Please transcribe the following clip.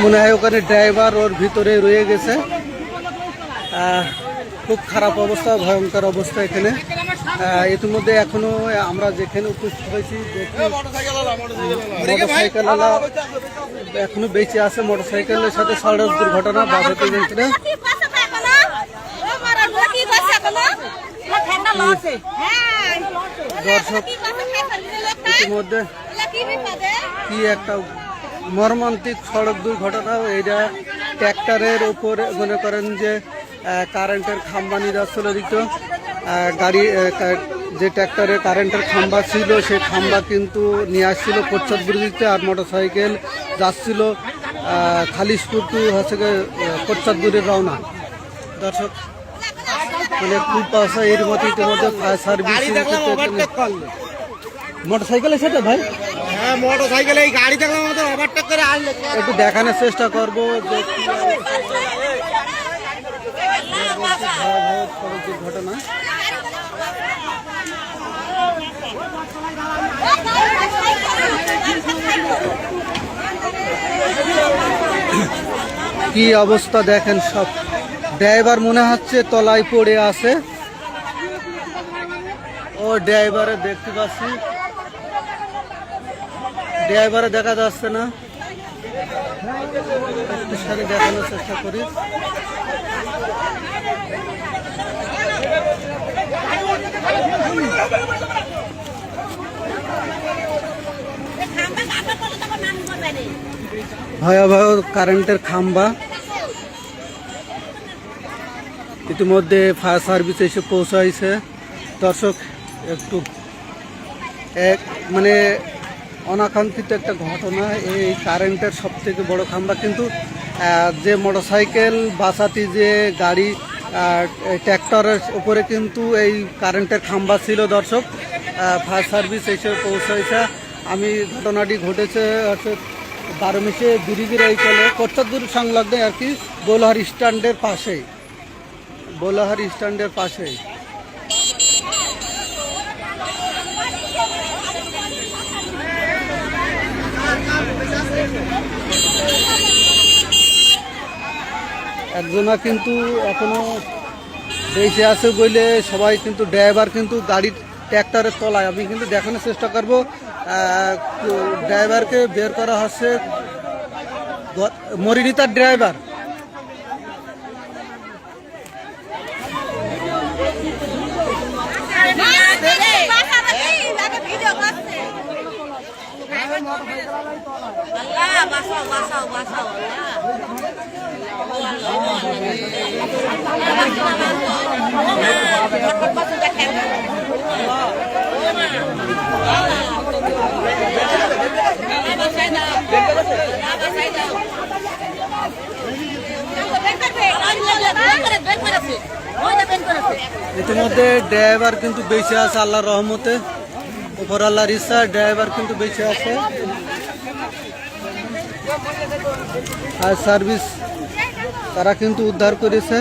মনে হয় ওখানে ড্রাইভার ওর ভিতরে রয়ে গেছে। খুব খারাপ অবস্থা, ভয়ঙ্কর অবস্থা এখানে। ইতিমধ্যে এখনো আমরা যেখানে উপস্থিত হয়েছি মোটরসাইকেলওয়ালা এখনো বেঁচে আছে। মোটরসাইকেলের সাথে সড়ক দুর্ঘটনা বাসাতে গেছিল। দর্শক ইতিমধ্যে কি একটা মর্মান্তিক সড়ক দুর্ঘটনা। এইটা ট্র্যাক্টরের উপরে মনে করেন যে কারেন্টের খাম্বা নিয়ে যাচ্ছিল দিত গাড়ি, যে ট্র্যাক্টরে কারেন্টের খাম্বা ছিল সেই খাম্বা কিন্তু নিয়ে আসছিল কোচ্চাদপুর দিতে, আর মোটরসাইকেল যাচ্ছিল খালিশপুর টু হচ্ছে কোচ্চাদপুরের রওনা। দর্শক মানে খুব পাশা এর মতো ইতিমধ্যে ফায়ার সার্ভিস মোটরসাইকেলের সাথে ভাই মোটরসাইকেল এই গাড়ি দেখলাম ওভারটেক করে আসলে একটু দেখানোর চেষ্টা করবো যে দুর্ঘটনা। কি অবস্থা দেখেন, সব ড্রাইভার মনে হচ্ছে তলায় পড়ে আছে। ও ড্রাইভারে দেখতে পাচ্ছি, ড্রাইভারে দেখা যাচ্ছে না, একটু সাথে দেখানোর চেষ্টা করি। ভয়াবহ কারেন্টের খাম্বা। ইতিমধ্যে ফায়ার সার্ভিস এসে পৌঁছাইছে। দর্শক একটু মানে অনাকাঙ্ক্ষিত একটা ঘটনা। এই কারেন্টের সব থেকে বড় খাম্বা কিন্তু যে মোটরসাইকেল বাসাতি যে গাড়ি ট্র্যাক্টরের উপরে কিন্তু এই কারেন্টের খাম্বা ছিল। দর্শক ফায়ার সার্ভিস এসে পৌঁছাইছে। আমি ঘটনাটি ঘটেছে হচ্ছে বারোমিশে ব্রিজের এই চলে কোচ্চাদপুর সংলগ্ন আর কি, বোলহার স্ট্যান্ডের পাশেই, বোলহার স্ট্যান্ডের পাশেই। একজনা কিন্তু এখনো বেঁচে আছে বলে সবাই কিন্তু ড্রাইভার কিন্তু গাড়ির ট্র্যাক্টরের তলায়। আমি কিন্তু দেখানোর চেষ্টা করব, ড্রাইভারকে বের করা হচ্ছে, মরিনি তার ড্রাইভার। ইতিমধ্যে ড্রাইভার কিন্তু বেঁচে আছে আল্লাহর রহমতে, উপর আল্লাহর ইচ্ছা ড্রাইভার কিন্তু বেঁচে আছে। আর সার্ভিস তারা কিন্তু উদ্ধার করেছে।